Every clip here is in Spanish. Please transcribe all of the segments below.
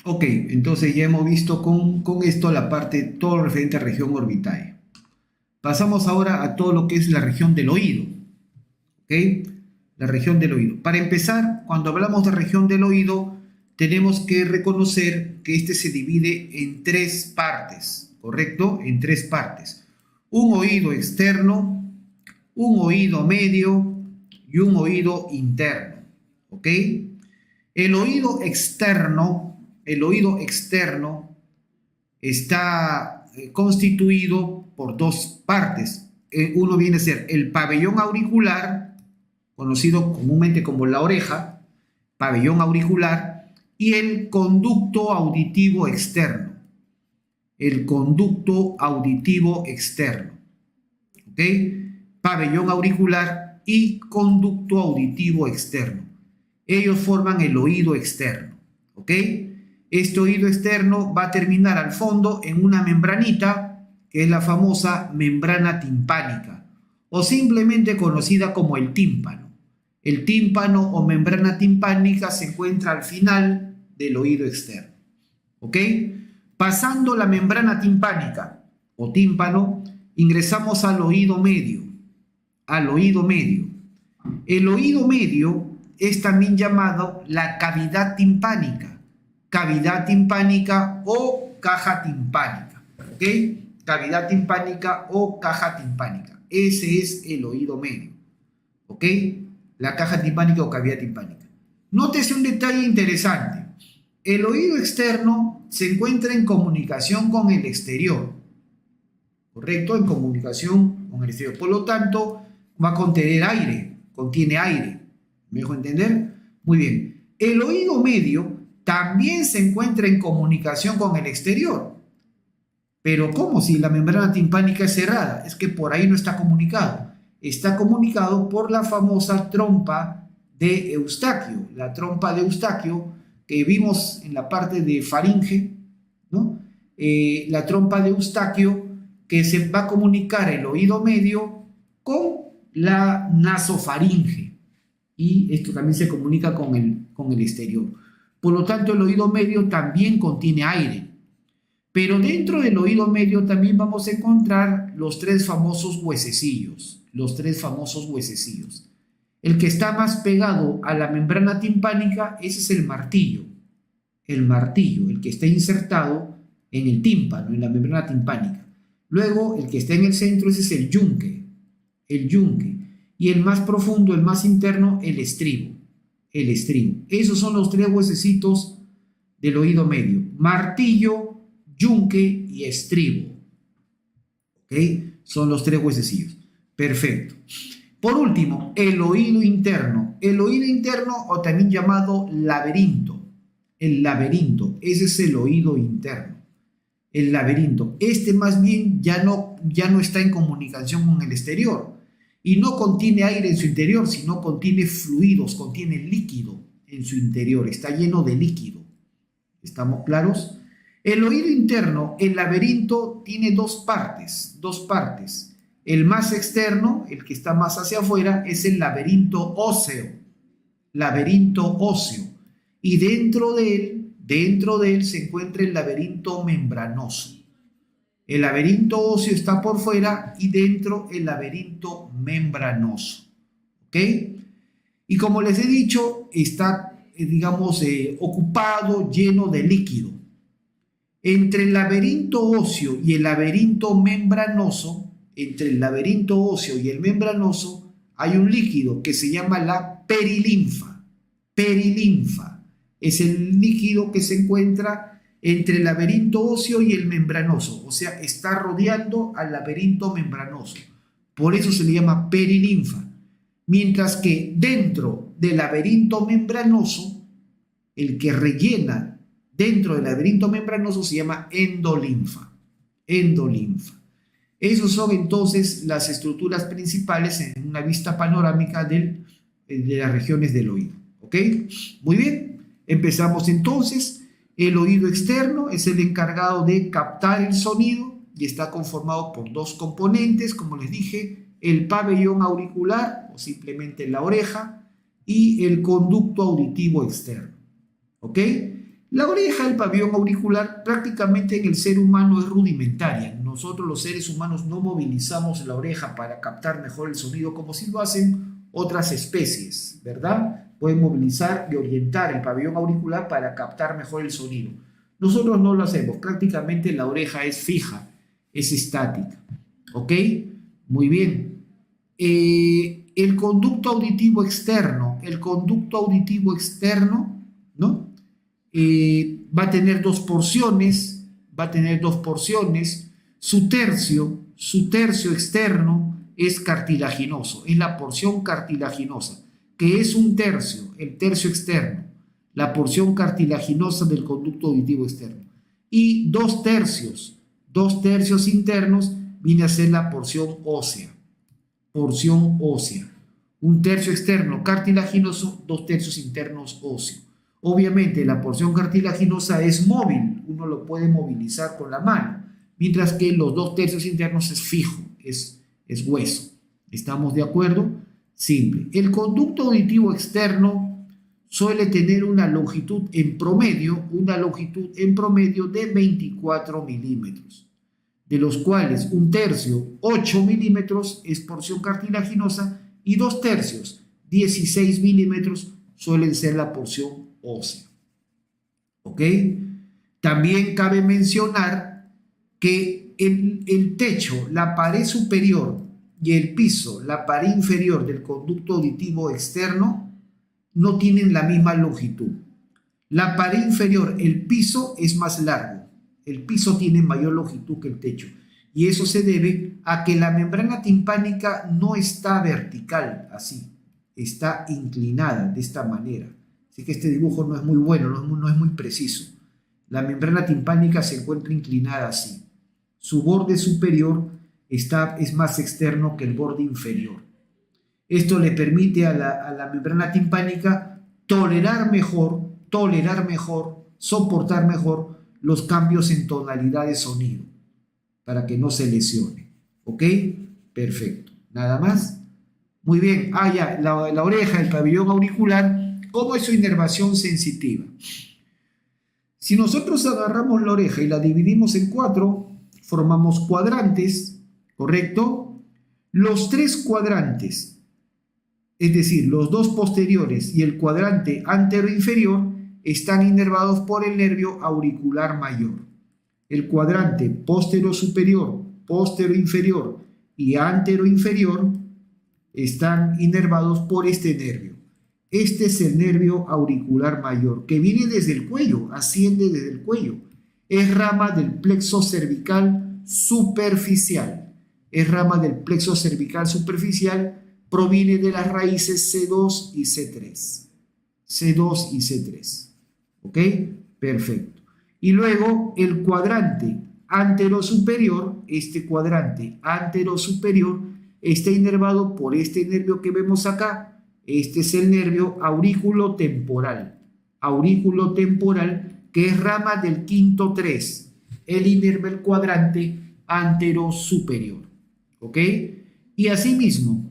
Ok, entonces ya hemos visto con esto la parte, todo lo referente a región orbitaria. Pasamos ahora a todo lo que es la región del oído. ¿Ok? La región del oído. Para empezar, cuando hablamos de región del oído, tenemos que reconocer que este se divide en tres partes, ¿correcto? En tres partes. Un oído externo, un oído medio y un oído interno. ¿Ok? El oído externo está constituido por dos partes. Uno viene a ser el pabellón auricular, conocido comúnmente como la oreja, pabellón auricular, y el conducto auditivo externo. El conducto auditivo externo. ¿Ok? Pabellón auricular y conducto auditivo externo. Ellos forman el oído externo. ¿Ok? Este oído externo va a terminar al fondo en una membranita, que es la famosa membrana timpánica, o simplemente conocida como el tímpano. El tímpano o membrana timpánica se encuentra al final del oído externo. ¿Ok? Pasando la membrana timpánica o tímpano, ingresamos al oído medio. Al oído medio. El oído medio es también llamado la cavidad timpánica o caja timpánica. ¿Ok? Cavidad timpánica o caja timpánica. Ese es el oído medio. ¿Ok? La caja timpánica o cavidad timpánica. Nótese un detalle interesante. El oído externo se encuentra en comunicación con el exterior, ¿correcto? En comunicación con el exterior. Por lo tanto, va a contener aire, contiene aire. ¿Me dejo entender? Muy bien. El oído medio también se encuentra en comunicación con el exterior. Pero ¿cómo si la membrana timpánica es cerrada? Es que por ahí no está comunicado. Está comunicado por la famosa trompa de Eustaquio. La trompa de Eustaquio que vimos en la parte de faringe, ¿no? La trompa de Eustaquio que se va a comunicar el oído medio con la nasofaringe. Y esto también se comunica con el exterior. Por lo tanto, el oído medio también contiene aire. Pero dentro del oído medio también vamos a encontrar los tres famosos huesecillos. Los tres famosos huesecillos. El que está más pegado a la membrana timpánica, ese es el martillo. El martillo, el que está insertado en el tímpano, en la membrana timpánica. Luego, el que está en el centro, ese es el yunque. El yunque. Y el más profundo, el más interno, el estribo. El estribo. Esos son los tres huesecitos del oído medio. Martillo, yunque y estribo. ¿Ok? Son los tres huesecillos. Perfecto. Por último, el oído interno. El oído interno, o también llamado laberinto. El laberinto, ese es el oído interno. El laberinto. Este más bien ya no está en comunicación con el exterior. Y no contiene aire en su interior, sino contiene fluidos, contiene líquido en su interior. Está lleno de líquido. ¿Estamos claros? El oído interno, el laberinto, tiene dos partes. El más externo, el que está más hacia afuera, es el laberinto óseo. Laberinto óseo. Y dentro de él se encuentra el laberinto membranoso. El laberinto óseo está por fuera y dentro el laberinto membranoso. ¿Ok? Y como les he dicho, está, digamos, ocupado, lleno de líquido. Entre el laberinto óseo y el laberinto membranoso, hay un líquido que se llama la perilinfa. Perilinfa es el líquido que se encuentra entre el laberinto óseo y el membranoso, o sea, está rodeando al laberinto membranoso. Por eso se le llama perilinfa. Mientras que dentro del laberinto membranoso, el que rellena dentro del laberinto membranoso se llama endolinfa. Endolinfa. Esas son entonces las estructuras principales en una vista panorámica de las regiones del oído. ¿Ok? Muy bien. Empezamos entonces. El oído externo es el encargado de captar el sonido y está conformado por dos componentes, como les dije, el pabellón auricular o simplemente la oreja y el conducto auditivo externo. ¿Ok? La oreja del pabellón auricular prácticamente en el ser humano es rudimentaria. Nosotros los seres humanos no movilizamos la oreja para captar mejor el sonido como si lo hacen otras especies, ¿verdad? Pueden movilizar y orientar el pabellón auricular para captar mejor el sonido. Nosotros no lo hacemos, prácticamente la oreja es fija, es estática. ¿Ok? Muy bien. El conducto auditivo externo, ¿no? Va a tener dos porciones, su tercio externo es cartilaginoso, es la porción cartilaginosa, que es un tercio, el tercio externo, la porción cartilaginosa del conducto auditivo externo. Y dos tercios internos viene a ser la porción ósea. Un tercio externo cartilaginoso, dos tercios internos óseo. Obviamente la porción cartilaginosa es móvil, uno lo puede movilizar con la mano, mientras que los dos tercios internos es fijo, es hueso. ¿Estamos de acuerdo? Simple. El conducto auditivo externo suele tener una longitud en promedio de 24 milímetros, de los cuales un tercio, 8 milímetros, es porción cartilaginosa y dos tercios, 16 milímetros, suelen ser la porción ósea. ¿Ok? También cabe mencionar que el techo, la pared superior y el piso, la pared inferior del conducto auditivo externo no tienen la misma longitud. La pared inferior, el piso es más largo, el piso tiene mayor longitud que el techo, y eso se debe a que la membrana timpánica no está vertical así, está inclinada de esta manera. Así que este dibujo no es muy bueno, no es muy preciso. La membrana timpánica se encuentra inclinada así. Su borde superior es más externo que el borde inferior. Esto le permite a la membrana timpánica tolerar mejor, soportar mejor los cambios en tonalidad de sonido, para que no se lesione. ¿Ok? Perfecto. ¿Nada más? Muy bien. Ya, la oreja, el pabellón auricular. ¿Cómo es su inervación sensitiva? Si nosotros agarramos la oreja y la dividimos en 4, formamos cuadrantes, ¿correcto? Los 3 cuadrantes, es decir, los 2 posteriores y el cuadrante antero-inferior, están inervados por el nervio auricular mayor. El cuadrante postero-superior, postero-inferior y antero-inferior están inervados por este nervio. Este es el nervio auricular mayor, que viene desde el cuello, asciende desde el cuello. Es rama del plexo cervical superficial. Proviene de las raíces C2 y C3. ¿Ok? Perfecto. Y luego el cuadrante antero-superior, está inervado por este nervio que vemos acá. Este es el nervio aurículo-temporal, que es rama del quinto 3. Él inerva el cuadrante antero-superior. ¿Ok? Y asimismo,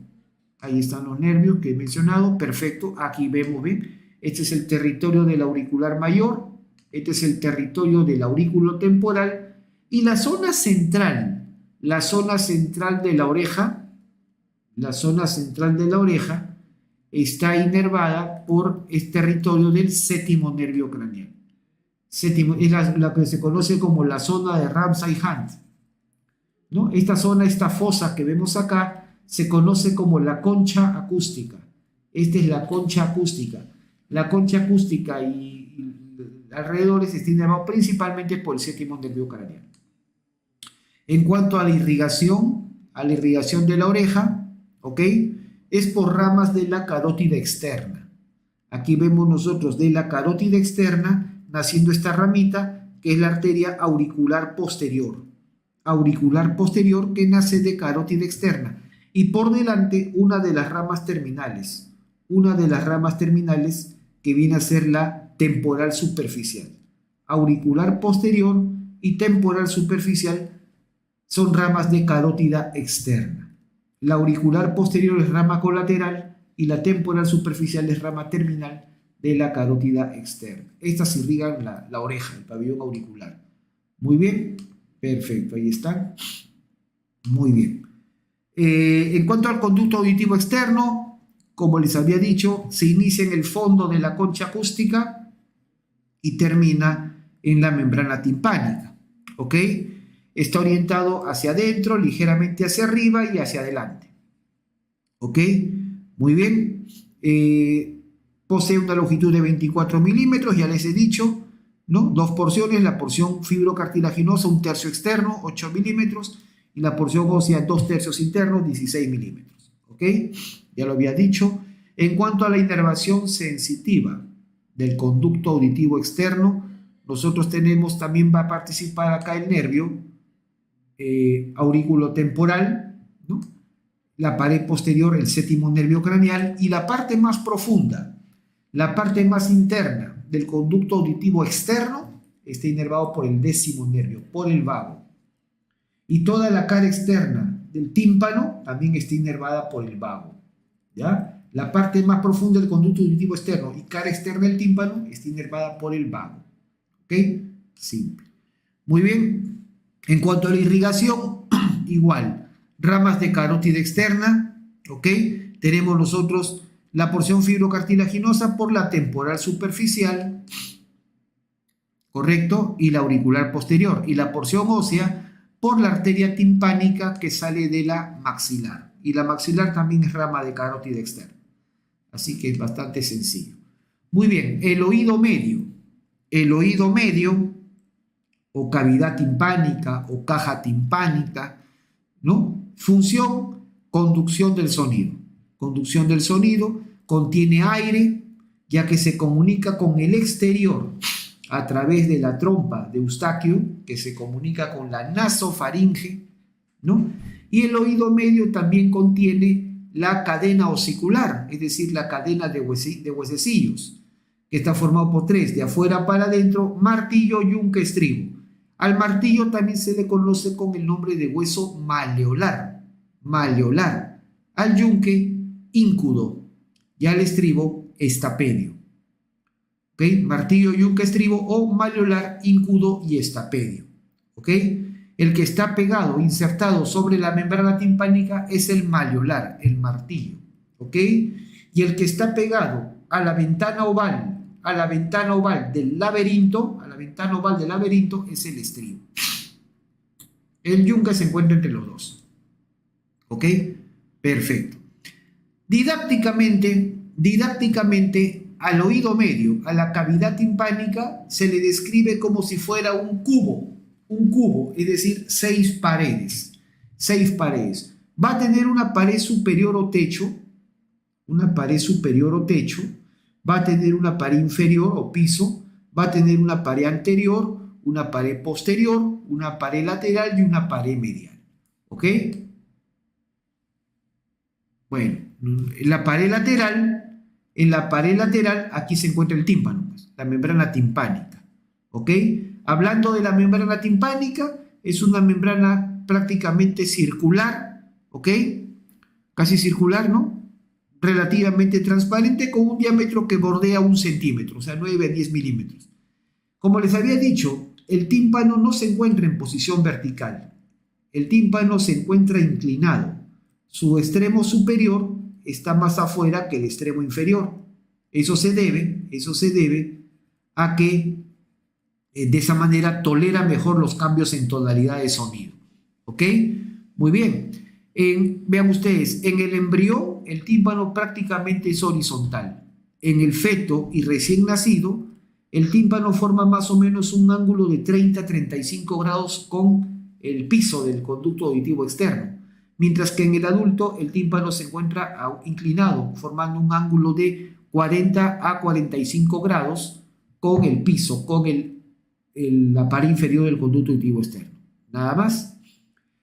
ahí están los nervios que he mencionado. Perfecto. Aquí vemos, ¿ven? Este es el territorio del auricular mayor. Este es el territorio del aurículo temporal. Y la zona central de la oreja, está inervada por el territorio del séptimo nervio craneal. Es la que se conoce como la zona de Ramsay-Hunt, ¿no? Esta fosa que vemos acá se conoce como la concha acústica. Esta es la concha acústica. La concha acústica y alrededores está inervado principalmente por el séptimo nervio craneal. En cuanto a la irrigación de la oreja, ¿ok? Es por ramas de la carótida externa. Aquí vemos nosotros de la carótida externa naciendo esta ramita que es la arteria auricular posterior, que nace de carótida externa, y por delante una de las ramas terminales que viene a ser la temporal superficial. Auricular posterior y temporal superficial son ramas de carótida externa. La auricular posterior es rama colateral y la temporal superficial es rama terminal de la carótida externa. Estas irrigan la oreja, el pabellón auricular. Muy bien, perfecto, ahí están. Muy bien. En cuanto al conducto auditivo externo, como les había dicho, se inicia en el fondo de la concha acústica y termina en la membrana timpánica. ¿Ok? Está orientado hacia adentro, ligeramente hacia arriba y hacia adelante. ¿Ok? Muy bien. Posee una longitud de 24 milímetros, ya les he dicho, ¿no? Dos porciones, la porción fibrocartilaginosa, 1/3 externo, 8 milímetros, y la porción ósea, 2/3 internos, 16 milímetros. ¿Ok? Ya lo había dicho. En cuanto a la inervación sensitiva del conducto auditivo externo, nosotros tenemos, también va a participar acá el nervio auriculotemporal, ¿no? La pared posterior, el séptimo nervio craneal, y la parte más profunda, la parte más interna del conducto auditivo externo, está inervado por el 10º nervio, por el vago. Y toda la cara externa del tímpano también está inervada por el vago. ¿Ya? La parte más profunda del conducto auditivo externo y cara externa del tímpano está inervada por el vago. ¿Ok? Simple. Muy bien. En cuanto a la irrigación, igual. Ramas de carótida externa. ¿Ok? Tenemos nosotros la porción fibrocartilaginosa por la temporal superficial, ¿correcto? Y la auricular posterior. Y la porción ósea por la arteria timpánica que sale de la maxilar. Y la maxilar también es rama de carótida externa. Así que es bastante sencillo. Muy bien, el oído medio. El oído medio, o cavidad timpánica, o caja timpánica, ¿no? Función, conducción del sonido. Conducción del sonido, contiene aire, ya que se comunica con el exterior a través de la trompa de Eustaquio, que se comunica con la nasofaringe, ¿no? Y el oído medio también contiene la cadena osicular, es decir, la cadena de huesecillos, que está formado por 3, de afuera para adentro, martillo, yunque, estribo. Al martillo también se le conoce con el nombre de hueso maleolar, maleolar. Al yunque, íncudo, y al estribo, estapedio. ¿Ok? Martillo, yunque, estribo, o maleolar, íncudo y estapedio. ¿Ok? El que está pegado, insertado sobre la membrana timpánica es el maleolar, el martillo. ¿Ok? Y el que está pegado a la ventana oval del laberinto, es el estribo. El yunque se encuentra entre los dos. ¿Ok? Perfecto. Didácticamente, al oído medio, a la cavidad timpánica, se le describe como si fuera un cubo, es decir, 6 paredes. Va a tener una pared superior o techo, va a tener una pared inferior o piso, va a tener una pared anterior, una pared posterior, una pared lateral y una pared medial. ¿Ok? Bueno, en la pared lateral, aquí se encuentra el tímpano, pues, la membrana timpánica. ¿Ok? Hablando de la membrana timpánica, es una membrana prácticamente circular, ¿ok? Casi circular, ¿no? Relativamente transparente, con un diámetro que bordea 1 centímetro, o sea, 9 a 10 milímetros. Como les había dicho, el tímpano no se encuentra en posición vertical. El tímpano se encuentra inclinado. Su extremo superior está más afuera que el extremo inferior. Eso se debe a que de esa manera tolera mejor los cambios en tonalidad de sonido. ¿Ok? Muy bien. Vean ustedes, en el embrión el tímpano prácticamente es horizontal. En el feto y recién nacido, el tímpano forma más o menos un ángulo de 30 a 35 grados con el piso del conducto auditivo externo, mientras que en el adulto el tímpano se encuentra inclinado, formando un ángulo de 40 a 45 grados con el piso, con la pared inferior del conducto auditivo externo. Nada más.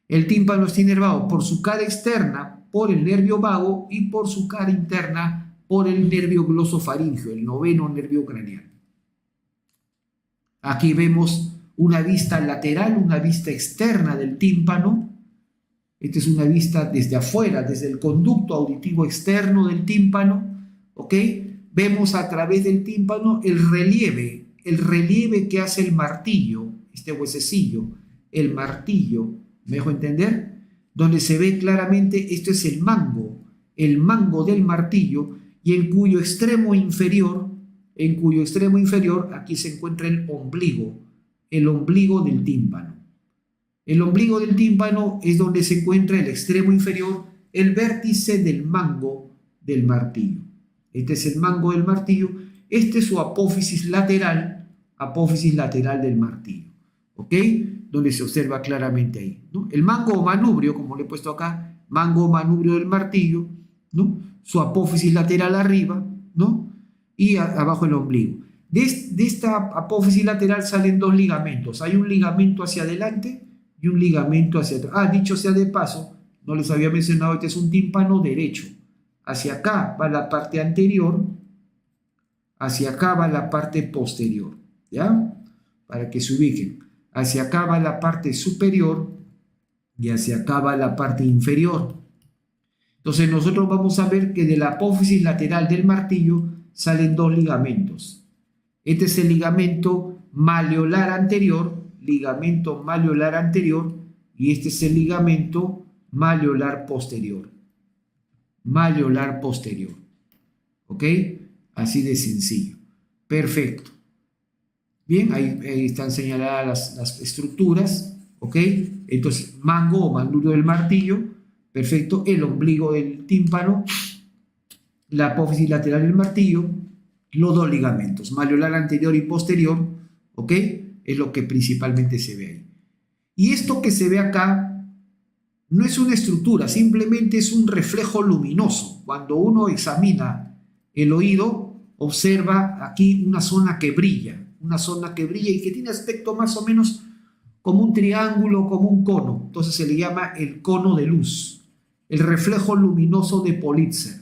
El tímpano está inervado por su cara externa, por el nervio vago, y por su cara interna, por el nervio glosofaríngeo, el 9º nervio craneal. Aquí vemos una vista lateral, una vista externa del tímpano. Esta es una vista desde afuera, desde el conducto auditivo externo del tímpano. ¿Ok? vemos a través del tímpano el relieve que hace el martillo, este huesecillo, el martillo, ¿me dejo entender? Donde se ve claramente, esto es el mango del martillo, y en cuyo extremo inferior, aquí se encuentra el ombligo del tímpano. El ombligo del tímpano es donde se encuentra el extremo inferior, el vértice del mango del martillo. Este es el mango del martillo, este es su apófisis lateral del martillo, ¿ok? Donde se observa claramente ahí, ¿no? El mango o manubrio, como le he puesto acá, mango o manubrio del martillo, ¿no? Su apófisis lateral arriba, ¿no? Y abajo el ombligo. De esta apófisis lateral salen dos ligamentos. Hay un ligamento hacia adelante y un ligamento hacia atrás. Dicho sea de paso, no les había mencionado, este es un tímpano derecho. Hacia acá va la parte anterior, hacia acá va la parte posterior, ¿ya? Para que se ubiquen. Hacia acá va la parte superior y hacia acá va la parte inferior. Entonces nosotros vamos a ver que de la apófisis lateral del martillo salen dos ligamentos. Este es el ligamento malleolar anterior, y este es el ligamento malleolar posterior. ¿Ok? Así de sencillo. Perfecto. Bien, ahí están señaladas las estructuras, ¿ok? Entonces, mango o manubrio del martillo, perfecto, el ombligo del tímpano, la apófisis lateral del martillo, los dos ligamentos, malleolar anterior y posterior, ¿ok? Es lo que principalmente se ve ahí. Y esto que se ve acá no es una estructura, simplemente es un reflejo luminoso. Cuando uno examina el oído, observa aquí una zona que brilla y que tiene aspecto más o menos como un triángulo, como un cono. Entonces se le llama el cono de luz, el reflejo luminoso de Politzer,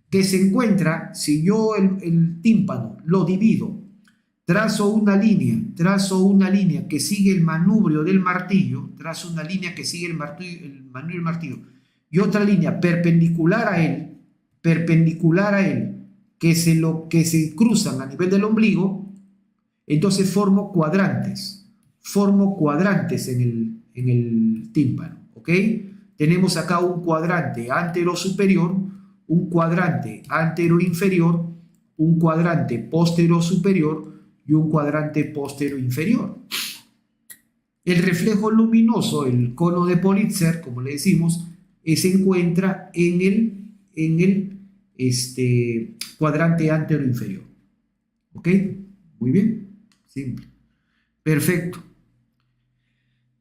que se encuentra, si yo el tímpano lo divido, trazo una línea que sigue el manubrio del martillo, y otra línea perpendicular a él, que se cruzan a nivel del ombligo, entonces formo cuadrantes en el tímpano, ¿ok? Tenemos acá un cuadrante antero-superior, un cuadrante antero-inferior, un cuadrante postero-superior y un cuadrante postero-inferior. El reflejo luminoso, el cono de Politzer, como le decimos, se encuentra en el cuadrante antero-inferior. ¿Ok? Muy bien. Simple. Perfecto.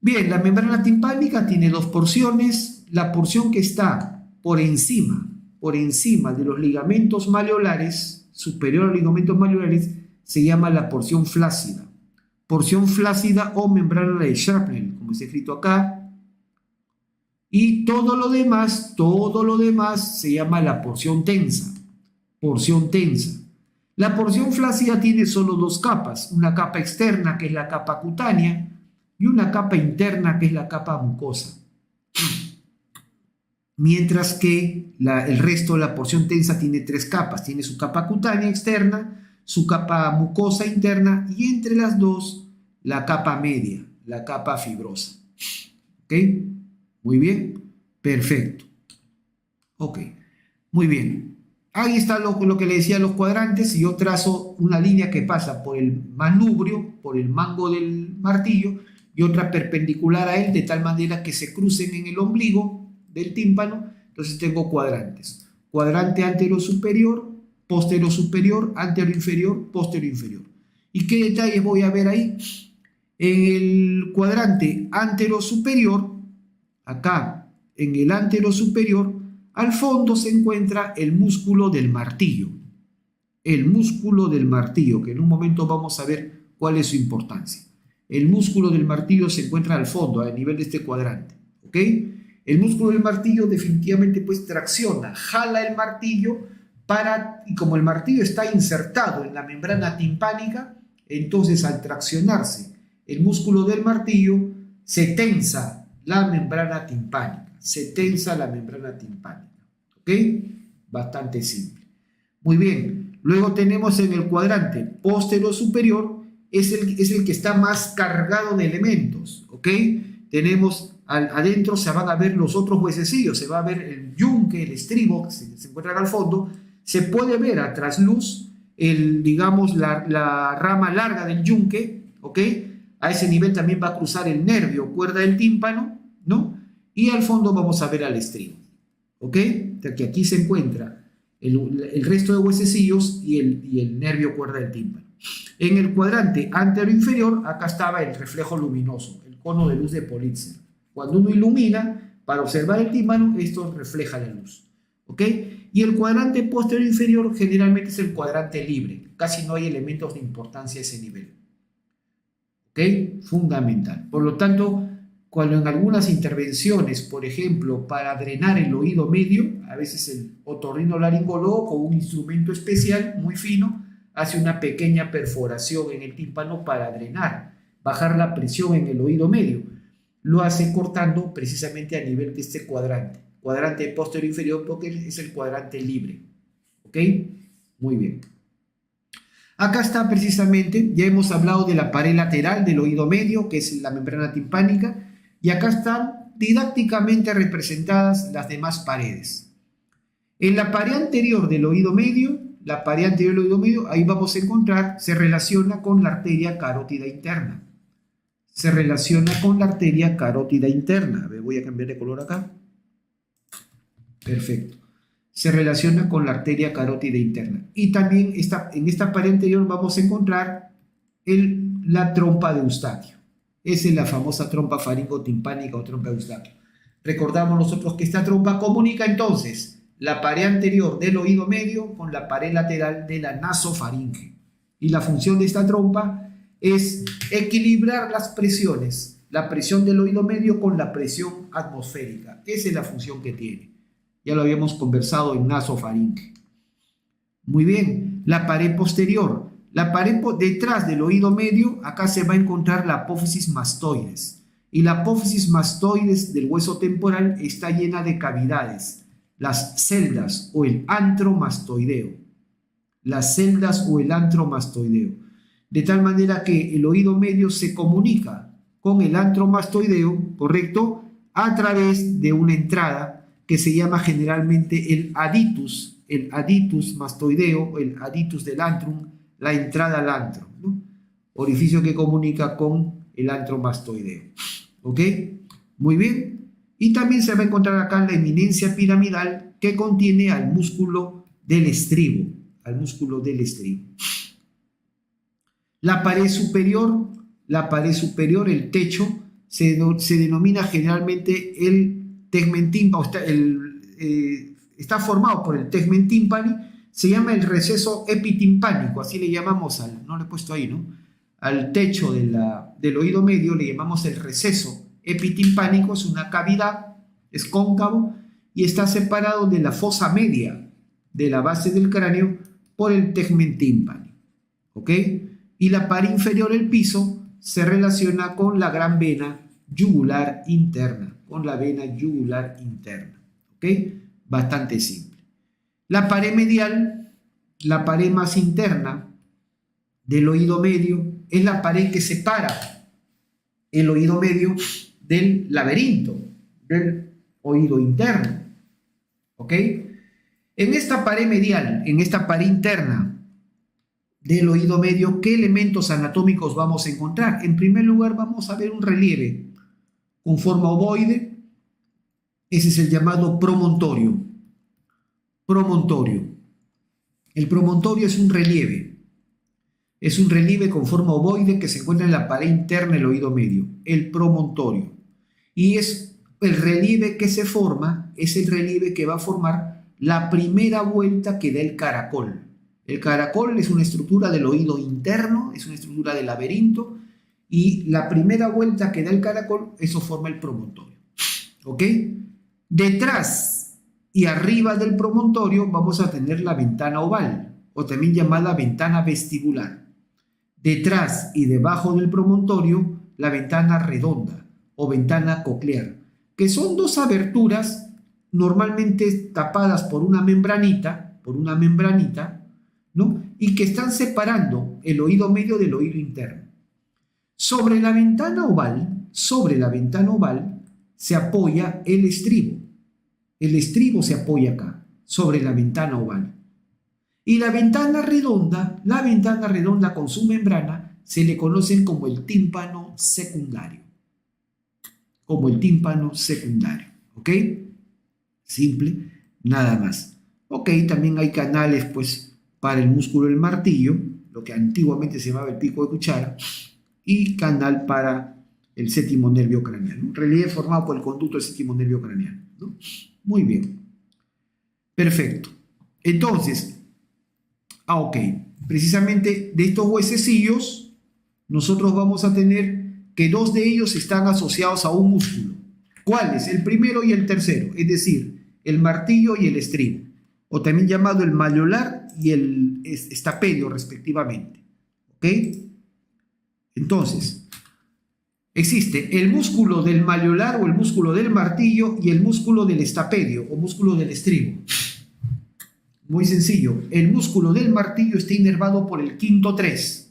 Bien, la membrana timpánica tiene dos porciones. La porción que está por encima de los ligamentos malleolares, superior a los ligamentos malleolares, se llama la porción flácida. Porción flácida o membrana de Shrapnel, como está escrito acá. Y todo lo demás se llama la porción tensa. La porción flácida tiene solo dos capas, una capa externa que es la capa cutánea y una capa interna que es la capa mucosa. Mientras que el resto de la porción tensa tiene tres capas, tiene su capa cutánea externa, su capa mucosa interna y entre las dos la capa media, la capa fibrosa. ¿Ok? Muy bien, perfecto. Ok, muy bien. Ahí está lo que le decía, los cuadrantes. Si yo trazo una línea que pasa por el manubrio, por el mango del martillo, y otra perpendicular a él, de tal manera que se crucen en el ombligo del tímpano, entonces tengo cuadrantes. Cuadrante antero-superior, posterior-superior, antero-inferior, posterior-inferior. ¿Y qué detalles voy a ver ahí? En el cuadrante antero-superior, acá, en el antero-superior, al fondo se encuentra el músculo del martillo. El músculo del martillo, que en un momento vamos a ver cuál es su importancia. El músculo del martillo se encuentra al fondo, a nivel de este cuadrante. ¿Ok? El músculo del martillo definitivamente pues tracciona, jala el martillo y como el martillo está insertado en la membrana timpánica, entonces al traccionarse el músculo del martillo, se tensa la membrana timpánica. ¿Ok? Bastante simple. Muy bien. Luego tenemos en el cuadrante posterior superior, es el que está más cargado de elementos, ¿ok? Tenemos adentro, se van a ver los otros huesecillos, se va a ver el yunque, el estribo, que se encuentran al fondo, se puede ver a trasluz, digamos, la rama larga del yunque, ¿ok? A ese nivel también va a cruzar el nervio, cuerda del tímpano, ¿no? Y al fondo vamos a ver al estribo, ¿ok? O sea que aquí se encuentra el resto de huesecillos y el nervio cuerda del tímpano. En el cuadrante anterior inferior, acá estaba el reflejo luminoso, el cono de luz de Politzer. Cuando uno ilumina, para observar el tímpano, esto refleja la luz, ¿ok? Y el cuadrante posterior inferior generalmente es el cuadrante libre, casi no hay elementos de importancia a ese nivel, ¿ok? Fundamental. Por lo tanto, cuando en algunas intervenciones, por ejemplo, para drenar el oído medio, a veces el otorrinolaringólogo con un instrumento especial muy fino hace una pequeña perforación en el tímpano para drenar, bajar la presión en el oído medio. Lo hace cortando precisamente a nivel de este cuadrante posterior inferior, porque es el cuadrante libre, ¿ok? Muy bien. Acá está precisamente, ya hemos hablado de la pared lateral del oído medio, que es la membrana timpánica, y acá están didácticamente representadas las demás paredes. En la pared anterior del oído medio, ahí vamos a encontrar, se relaciona con la arteria carótida interna. Se relaciona con la arteria carótida interna. A ver, voy a cambiar de color acá. Perfecto. Se relaciona con la arteria carótida interna. Y también en esta pared anterior vamos a encontrar la trompa de Eustaquio. Esa es la famosa trompa faringotimpánica o trompa de Eustaquio. Recordamos nosotros que esta trompa comunica entonces la pared anterior del oído medio con la pared lateral de la nasofaringe. Y la función de esta trompa es equilibrar las presiones, la presión del oído medio con la presión atmosférica. Esa es la función que tiene. Ya lo habíamos conversado en nasofaringe. Muy bien, la pared posterior. La pared detrás del oído medio, acá se va a encontrar la apófisis mastoides. Y la apófisis mastoides del hueso temporal está llena de cavidades, las celdas o el antro mastoideo. Las celdas o el antro mastoideo. De tal manera que el oído medio se comunica con el antro mastoideo, ¿correcto? A través de una entrada que se llama generalmente el aditus mastoideo, el aditus del antrum, la entrada al antro, ¿no? Orificio que comunica con el antro mastoideo, ¿ok? Muy bien. Y también se va a encontrar acá la eminencia piramidal que contiene al músculo del estribo, La pared superior, el techo, se denomina generalmente el tegmen tímpano, está formado por el tegmen tímpani, se llama el receso epitimpánico, así le llamamos no lo he puesto ahí, ¿no? Al techo del oído medio le llamamos el receso epitimpánico, es una cavidad, es cóncavo y está separado de la fosa media de la base del cráneo por el tegmen tímpani, ¿ok? Y la pared inferior, el piso, se relaciona con la gran vena yugular interna, ¿ok? Bastante simple. La pared medial, la pared más interna del oído medio, es la pared que separa el oído medio del laberinto, del oído interno, ¿ok? En esta pared medial, en esta pared interna del oído medio, ¿qué elementos anatómicos vamos a encontrar? En primer lugar, vamos a ver un relieve con forma ovoide. Ese es el llamado promontorio. El promontorio es un relieve con forma ovoide que se encuentra en la pared interna del oído medio, el promontorio. Y es el relieve que se forma, es el relieve que va a formar la primera vuelta que da el caracol. El caracol es una estructura del oído interno, es una estructura del laberinto, y la primera vuelta que da el caracol, eso forma el promontorio, ¿ok? Detrás y arriba del promontorio vamos a tener la ventana oval, o también llamada ventana vestibular. Detrás y debajo del promontorio, la ventana redonda o ventana coclear, que son dos aberturas normalmente tapadas por una membranita, ¿no? Y que están separando el oído medio del oído interno. Sobre la ventana oval se apoya el estribo. El estribo se apoya acá, sobre la ventana oval. Y la ventana redonda con su membrana, se le conocen como el tímpano secundario. Como el tímpano secundario, ¿ok? Simple, nada más. Ok, también hay canales, pues, para el músculo del martillo, lo que antiguamente se llamaba el pico de cuchara, y canal para el séptimo nervio craneal, un relieve formado por el conducto del séptimo nervio craneal, ¿no? Muy bien. Perfecto. Entonces, ok, precisamente de estos huesecillos, nosotros vamos a tener que dos de ellos están asociados a un músculo. ¿Cuáles? El primero y el tercero, es decir, el martillo y el estribo, o también llamado el malleolar y el estapedio respectivamente. ¿Ok? Entonces, existe el músculo del malleolar o el músculo del martillo y el músculo del estapedio o músculo del estribo. Muy sencillo, el músculo del martillo está inervado por el quinto 3.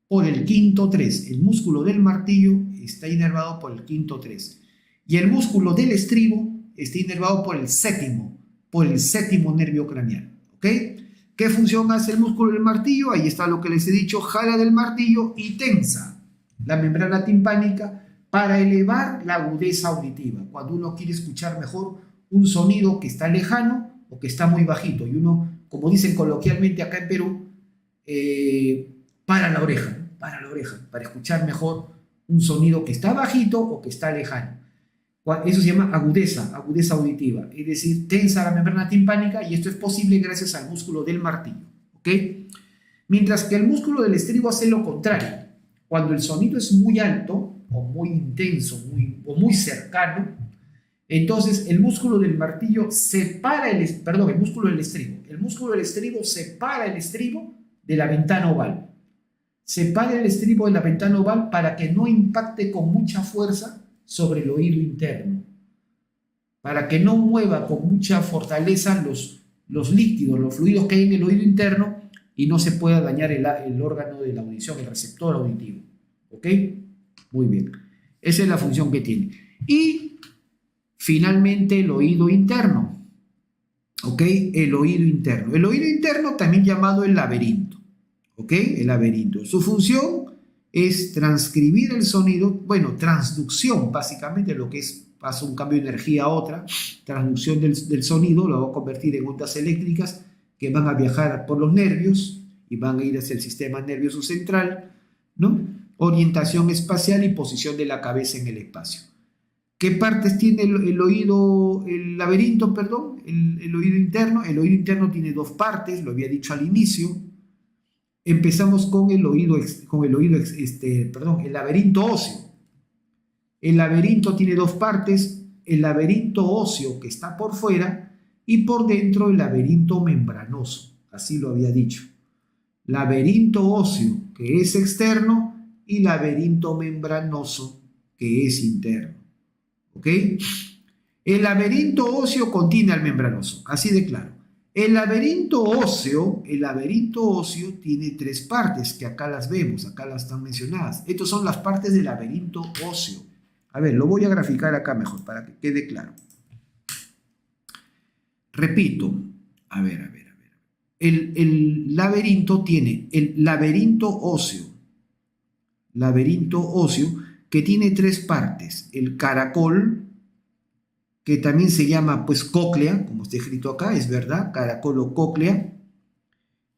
Por el quinto 3. El músculo del martillo está inervado por el quinto 3. Y el músculo del estribo está inervado por el séptimo nervio craneal. ¿Ok? ¿Qué función hace el músculo del martillo? Ahí está lo que les he dicho, jala del martillo y tensa la membrana timpánica para elevar la agudeza auditiva. Cuando uno quiere escuchar mejor un sonido que está lejano o que está muy bajito, y uno, como dicen coloquialmente acá en Perú, para la oreja, para escuchar mejor un sonido que está bajito o que está lejano. Eso se llama agudeza auditiva, es decir, tensa la membrana timpánica, y esto es posible gracias al músculo del martillo, ¿ok? Mientras que el músculo del estribo hace lo contrario. Cuando el sonido es muy alto o muy intenso o muy cercano, entonces el músculo del martillo separa el músculo del estribo separa el estribo de la ventana oval. Separa el estribo de la ventana oval para que no impacte con mucha fuerza sobre el oído interno, para que no mueva con mucha fortaleza los líquidos, los fluidos que hay en el oído interno y no se pueda dañar el órgano de la audición, el receptor auditivo. ¿Ok? Muy bien. Esa es la función que tiene. Y finalmente el oído interno. ¿Ok? El oído interno. El oído interno también llamado el laberinto. ¿Ok? El laberinto. Su función es transcribir el sonido, bueno, transducción, básicamente lo que es, pasa un cambio de energía a otra, transducción del sonido, lo va a convertir en ondas eléctricas que van a viajar por los nervios y van a ir hacia el sistema nervioso central, ¿no? Orientación espacial y posición de la cabeza en el espacio. ¿Qué partes tiene el laberinto, el oído interno? El oído interno tiene dos partes, lo había dicho al inicio. Empezamos con el laberinto óseo. El laberinto tiene dos partes, el laberinto óseo que está por fuera y por dentro el laberinto membranoso, así lo había dicho. Laberinto óseo que es externo y laberinto membranoso que es interno. ¿Ok? El laberinto óseo contiene al membranoso, así de claro. El laberinto óseo tiene tres partes, que acá las vemos, acá las están mencionadas. Estas son las partes del laberinto óseo. A ver, lo voy a graficar acá mejor, para que quede claro. Repito, a ver. El laberinto tiene el laberinto óseo, que tiene tres partes. El caracol, que también se llama pues cóclea, como está escrito acá, es verdad, caracol o cóclea,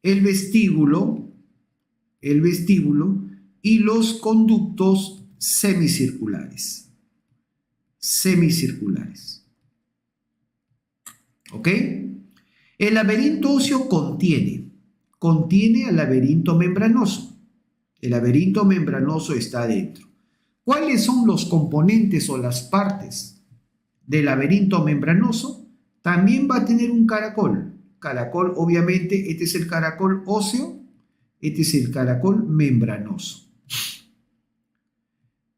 el vestíbulo y los conductos semicirculares. ¿Ok? El laberinto óseo contiene al laberinto membranoso. El laberinto membranoso está adentro. ¿Cuáles son los componentes o las partes del laberinto membranoso? También va a tener un caracol. Caracol, obviamente, este es el caracol óseo, este es el caracol membranoso.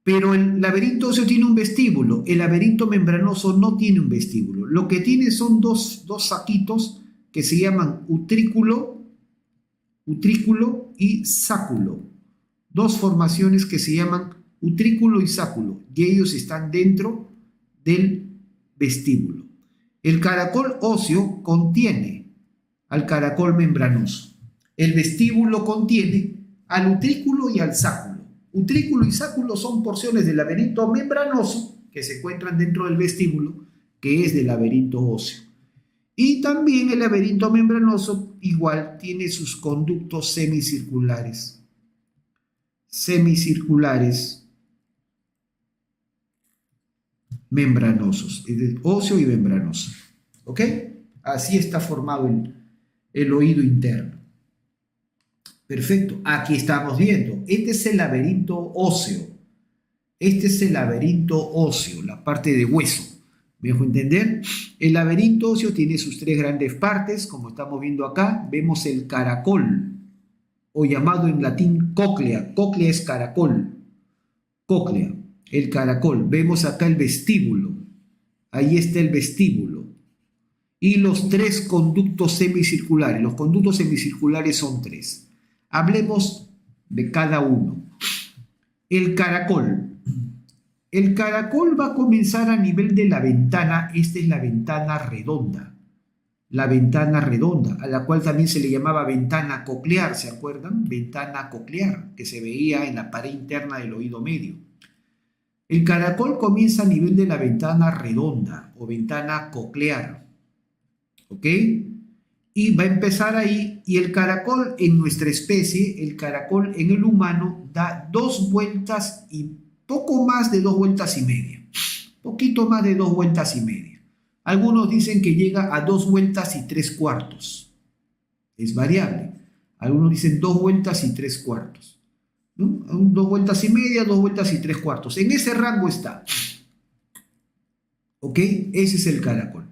Pero el laberinto óseo tiene un vestíbulo, el laberinto membranoso no tiene un vestíbulo. Lo que tiene son dos saquitos que se llaman utrículo utrículo y sáculo. Dos formaciones que se llaman utrículo y sáculo, y ellos están dentro del vestíbulo. El caracol óseo contiene al caracol membranoso. El vestíbulo contiene al utrículo y al sáculo. Utrículo y sáculo son porciones del laberinto membranoso que se encuentran dentro del vestíbulo, que es del laberinto óseo. Y también el laberinto membranoso igual tiene sus conductos semicirculares. Membranosos, óseo y membranoso. ¿Ok? Así está formado el oído interno. Perfecto. Aquí estamos viendo. Este es el laberinto óseo. Este es el laberinto óseo, la parte de hueso. ¿Me dejo entender? El laberinto óseo tiene sus tres grandes partes, como estamos viendo acá. Vemos el caracol, o llamado en latín cóclea. Cóclea es caracol. Cóclea, el caracol. Vemos acá el vestíbulo. Ahí está el vestíbulo. Y los tres conductos semicirculares. Los conductos semicirculares son tres. Hablemos de cada uno. El caracol. El caracol va a comenzar a nivel de la ventana. Esta es la ventana redonda. La ventana redonda, a la cual también se le llamaba ventana coclear, ¿se acuerdan? Ventana coclear, que se veía en la pared interna del oído medio. El caracol comienza a nivel de la ventana redonda o ventana coclear. ¿Ok? Y va a empezar ahí, y el caracol en nuestra especie, el caracol en el humano, da 2 vueltas y poco más de 2 vueltas y media. Poquito más de 2 vueltas y media. Algunos dicen que llega a 2 vueltas y 3/4. Es variable. Algunos dicen 2 vueltas y 3/4. ¿No? 2 vueltas y media, 2 vueltas y 3/4. En ese rango está. ¿Ok? Ese es el caracol.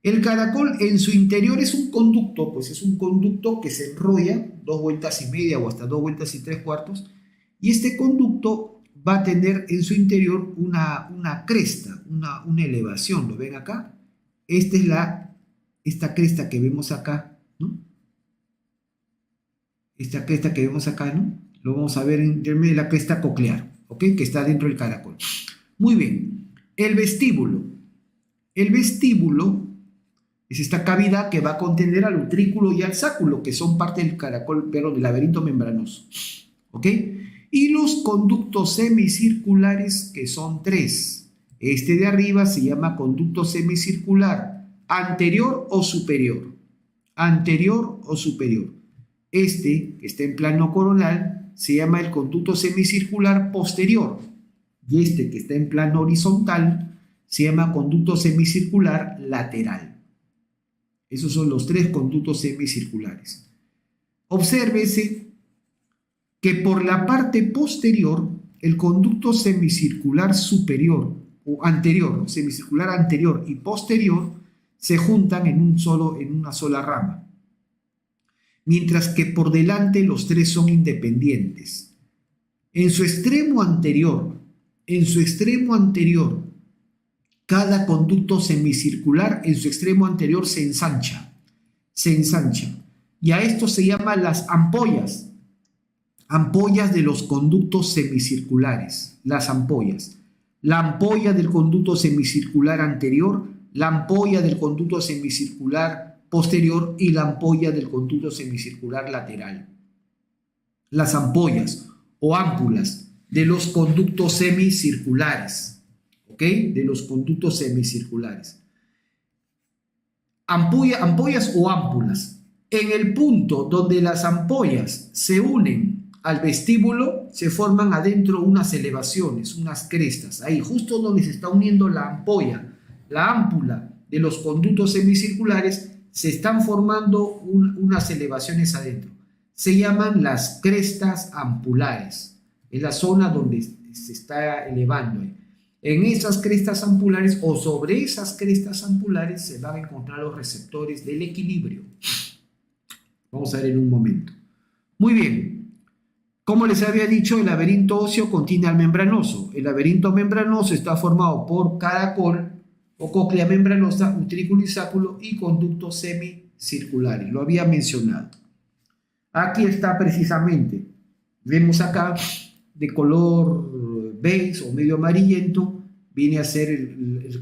El caracol en su interior es un conducto, pues es un conducto que se enrolla 2 vueltas y media o hasta 2 vueltas y 3/4. Y este conducto va a tener en su interior una cresta, una elevación. ¿Lo ven acá? Esta es esta cresta que vemos acá, ¿no? Esta cresta que vemos acá, ¿no? Lo vamos a ver en términos de la cresta coclear, ¿ok? Que está dentro del caracol. Muy bien. El vestíbulo. El vestíbulo es esta cavidad que va a contener al utrículo y al sáculo, que son parte del caracol, pero del laberinto membranoso, ¿ok? Y los conductos semicirculares, que son 3. Este de arriba se llama conducto semicircular anterior o superior. Anterior o superior. Este, que está en plano coronal, se llama el conducto semicircular posterior. Y este, que está en plano horizontal, se llama conducto semicircular lateral. Esos son los 3 conductos semicirculares. Obsérvese que por la parte posterior, el conducto semicircular superior o anterior, semicircular anterior y posterior, se juntan en una sola rama. Mientras que por delante los 3 son independientes. En su extremo anterior, cada conducto semicircular en su extremo anterior se ensancha. Y a esto se llaman las ampollas. Ampollas de los conductos semicirculares. Las ampollas. La ampolla del conducto semicircular anterior, la ampolla del conducto semicircular posterior y la ampolla del conducto semicircular lateral. Las ampollas o ámpulas de los conductos semicirculares. ¿Ok? De los conductos semicirculares. Ampollas o ámpulas. En el punto donde las ampollas se unen al vestíbulo, se forman adentro unas elevaciones, unas crestas. Ahí, justo donde se está uniendo la ampolla, la ámpula de los conductos semicirculares, se están formando unas elevaciones adentro. Se llaman las crestas ampulares. Es la zona donde se está elevando. En esas crestas ampulares o sobre esas crestas ampulares se van a encontrar los receptores del equilibrio. Vamos a ver en un momento. Muy bien. Como les había dicho, el laberinto óseo contiene al membranoso. El laberinto membranoso está formado por caracol o cóclea membranosa, utrículo y sáculo y conductos semicirculares. Lo había mencionado. Aquí está precisamente. Vemos acá de color beige o medio amarillento, viene a ser el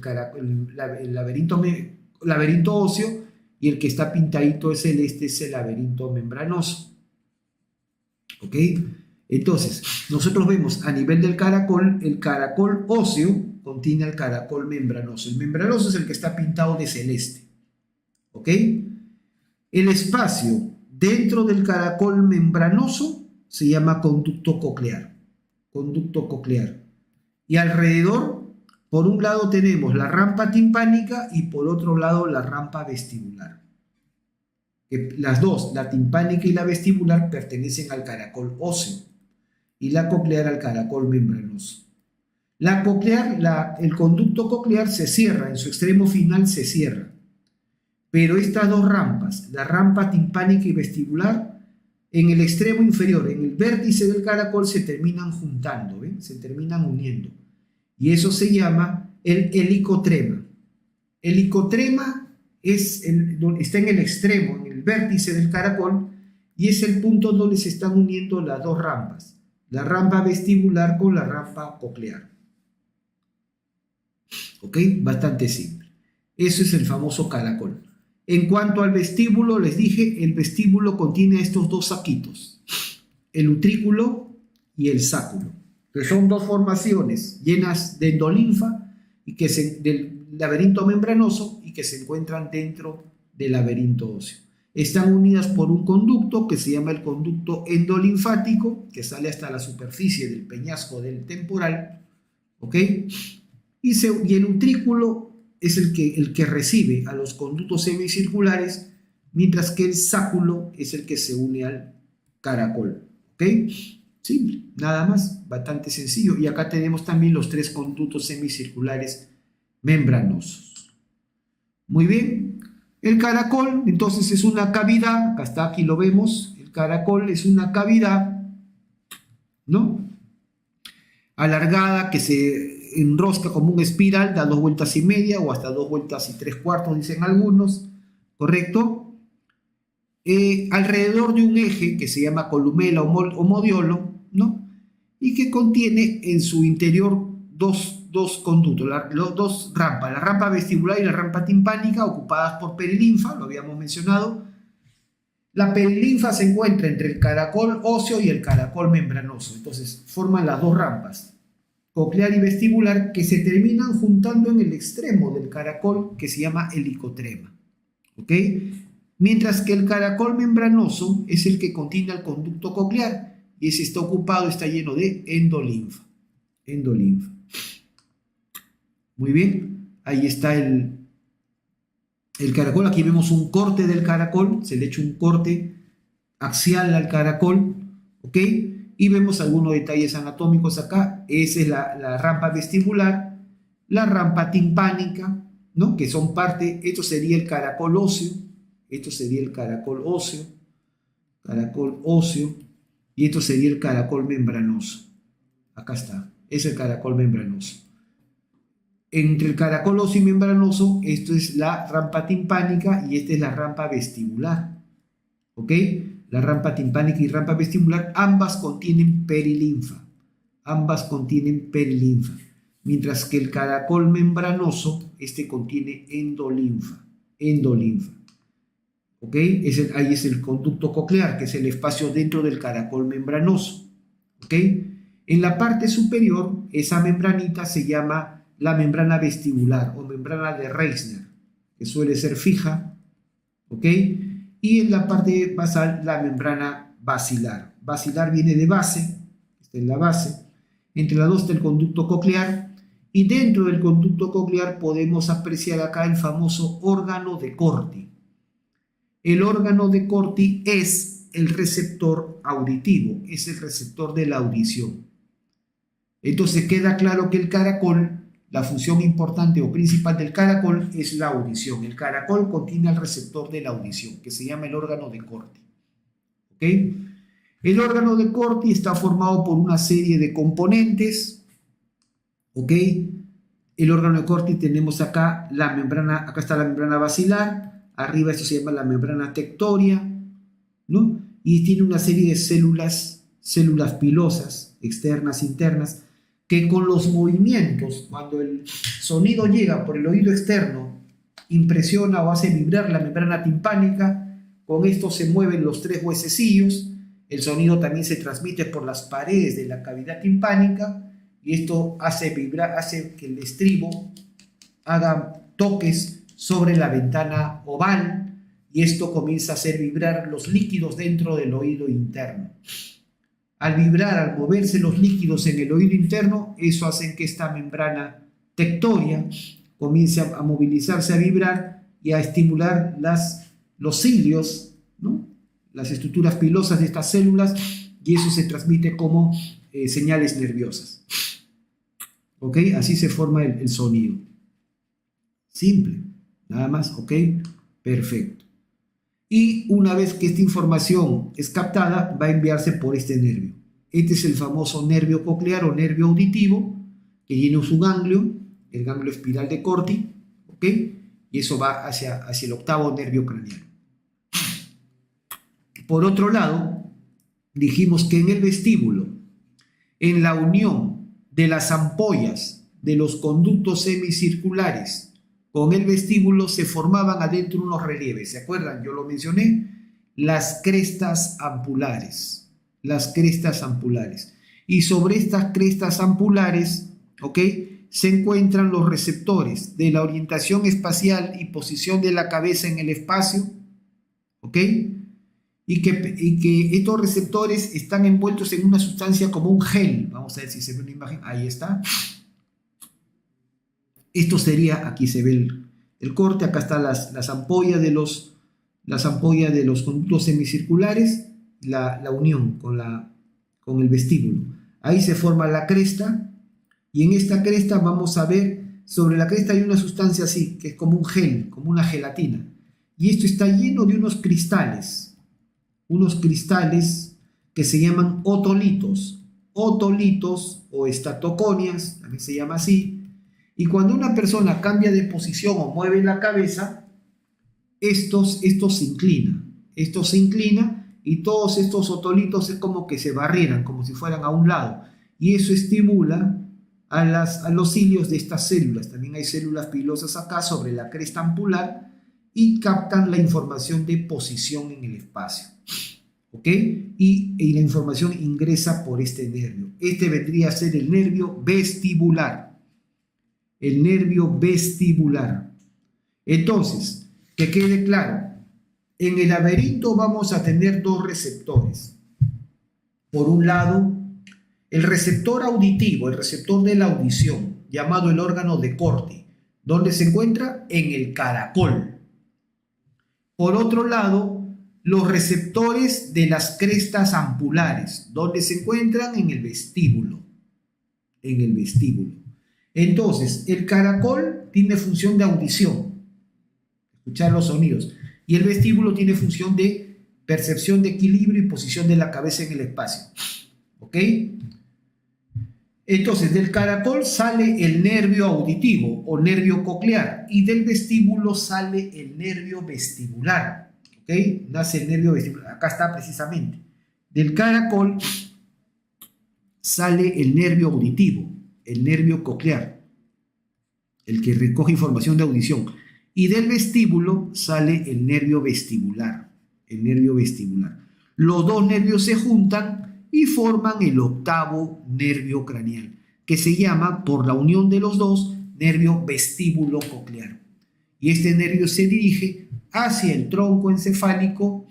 laberinto óseo, y el que está pintadito es celeste, es el laberinto membranoso. ¿Ok? Entonces, nosotros vemos a nivel del caracol, el caracol óseo contiene el caracol membranoso. El membranoso es el que está pintado de celeste. ¿Ok? El espacio dentro del caracol membranoso se llama conducto coclear. Conducto coclear. Y alrededor, por un lado tenemos la rampa timpánica y por otro lado la rampa vestibular. Las dos, la timpánica y la vestibular, pertenecen al caracol óseo y la coclear al caracol membranoso. La coclear, el conducto coclear se cierra, en su extremo final se cierra. Pero estas dos rampas, la rampa timpánica y vestibular, en el extremo inferior, en el vértice del caracol, se terminan juntando, ¿ven? Se terminan uniendo. Y eso se llama el helicotrema. Helicotrema está en el extremo, en el vértice del caracol, y es el punto donde se están uniendo las dos rampas, la rampa vestibular con la rampa coclear. ¿Ok? Bastante simple. Eso es el famoso caracol. En cuanto al vestíbulo, les dije, el vestíbulo contiene estos dos saquitos, el utrículo y el sáculo, que son dos formaciones llenas de endolinfa y del laberinto membranoso y que se encuentran dentro del laberinto óseo. Están unidas por un conducto que se llama el conducto endolinfático, que sale hasta la superficie del peñasco del temporal, ¿ok? Y el utrículo es el que recibe a los conductos semicirculares, mientras que el sáculo es el que se une al caracol. ¿Ok? Simple, nada más, bastante sencillo. Y acá tenemos también los tres conductos semicirculares membranosos. Muy bien. El caracol, entonces, es una cavidad, acá está, aquí lo vemos. El caracol es una cavidad, ¿no? Alargada, que se enrosca como una espiral, da 2 vueltas y media o hasta 2 vueltas y 3/4, dicen algunos, ¿correcto? Alrededor de un eje que se llama columela o modiolo, ¿no? Y que contiene en su interior dos conductos, dos rampas, la rampa vestibular y la rampa timpánica, ocupadas por perilinfa, lo habíamos mencionado. La perilinfa se encuentra entre el caracol óseo y el caracol membranoso, entonces forman las dos rampas, coclear y vestibular, que se terminan juntando en el extremo del caracol, que se llama helicotrema. ¿Ok? Mientras que el caracol membranoso es el que contiene el conducto coclear, y ese está ocupado, está lleno de endolinfa. Endolinfa. Muy bien, ahí está el caracol. Aquí vemos un corte del caracol, se le echa un corte axial al caracol, ¿ok? Y vemos algunos detalles anatómicos acá. Esa es la rampa vestibular, la rampa timpánica, ¿no? Que son parte, esto sería el caracol óseo, esto sería el caracol óseo, y esto sería el caracol membranoso. Acá está, es el caracol membranoso. Entre el caracol óseo y membranoso, esto es la rampa timpánica y esta es la rampa vestibular, ¿ok? La rampa timpánica y rampa vestibular, ambas contienen perilinfa, mientras que el caracol membranoso, este contiene endolinfa, ¿ok? Ahí es el conducto coclear, que es el espacio dentro del caracol membranoso, ¿ok? En la parte superior, esa membranita se llama la membrana vestibular o membrana de Reissner, que suele ser fija, ¿ok? Y en la parte basal, la membrana basilar. Basilar viene de base, esta es la base. Entre las dos está el conducto coclear, y dentro del conducto coclear podemos apreciar acá el famoso órgano de Corti. El órgano de Corti es el receptor auditivo, es el receptor de la audición. Entonces queda claro que el caracol, la función importante o principal del caracol es la audición. El caracol contiene el receptor de la audición, que se llama el órgano de Corti. ¿Ok? El órgano de Corti está formado por una serie de componentes. ¿Ok? El órgano de Corti tenemos acá la membrana, acá está la membrana basilar, arriba esto se llama la membrana tectoria, ¿no? y tiene una serie de células pilosas, externas, internas, que con los movimientos, cuando el sonido llega por el oído externo, impresiona o hace vibrar la membrana timpánica. Con esto se mueven los 3 huesecillos. El sonido también se transmite por las paredes de la cavidad timpánica y esto hace vibrar, hace que el estribo haga toques sobre la ventana oval y esto comienza a hacer vibrar los líquidos dentro del oído interno. Al vibrar, al moverse los líquidos en el oído interno, eso hace que esta membrana tectoria comience a movilizarse, a vibrar y a estimular los cilios, ¿no? Las estructuras pilosas de estas células, y eso se transmite como señales nerviosas. ¿Ok? Así se forma el sonido. Simple, nada más, ¿ok? Perfecto. Y una vez que esta información es captada, va a enviarse por este nervio. Este es el famoso nervio coclear o nervio auditivo, que tiene su ganglio, el ganglio espiral de Corti, ¿ok? Y eso va hacia el octavo nervio craneal. Por otro lado, dijimos que en el vestíbulo, en la unión de las ampollas de los conductos semicirculares con el vestíbulo, se formaban adentro unos relieves. ¿Se acuerdan? Yo lo mencioné. Las crestas ampulares. Las crestas ampulares. Y sobre estas crestas ampulares, ¿ok?, se encuentran los receptores de la orientación espacial y posición de la cabeza en el espacio, ¿ok? Y que estos receptores están envueltos en una sustancia como un gel. Vamos a ver si se ve una imagen. Ahí está. Esto sería, aquí se ve el corte, acá están las ampollas de los conductos semicirculares, la unión con el vestíbulo. Ahí se forma la cresta, y en esta cresta vamos a ver, sobre la cresta hay una sustancia así, que es como un gel, como una gelatina. Y esto está lleno de unos cristales que se llaman otolitos o estatoconias, también se llama así. Y cuando una persona cambia de posición o mueve la cabeza, esto se inclina y todos estos otolitos es como que se barrieran, como si fueran a un lado. Y eso estimula a los cilios de estas células. También hay células pilosas acá sobre la cresta ampular y captan la información de posición en el espacio. ¿Ok? Y la información ingresa por este nervio. Este vendría a ser el nervio vestibular. El nervio vestibular. Entonces, que quede claro, en el laberinto vamos a tener 2 receptores. Por un lado, el receptor auditivo, el receptor de la audición, llamado el órgano de Corti, donde se encuentra en el caracol. Por otro lado, los receptores de las crestas ampulares, donde se encuentran en el vestíbulo. En el vestíbulo. Entonces, el caracol tiene función de audición, escuchar los sonidos, y el vestíbulo tiene función de percepción de equilibrio y posición de la cabeza en el espacio. ¿Ok? Entonces, del caracol sale el nervio auditivo o nervio coclear, y del vestíbulo sale el nervio vestibular. ¿Ok? Nace el nervio vestibular. Acá está precisamente. Del caracol sale el nervio auditivo, el nervio coclear, el que recoge información de audición, y del vestíbulo sale el nervio vestibular, Los 2 nervios se juntan y forman el octavo nervio craneal, que se llama, por la unión de los 2, nervio vestíbulo coclear. Y este nervio se dirige hacia el tronco encefálico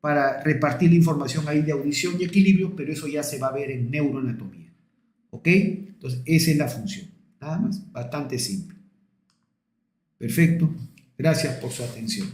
para repartir la información ahí de audición y equilibrio, pero eso ya se va a ver en neuroanatomía. ¿Ok? Entonces, esa es la función. Nada más, bastante simple. Perfecto. Gracias por su atención.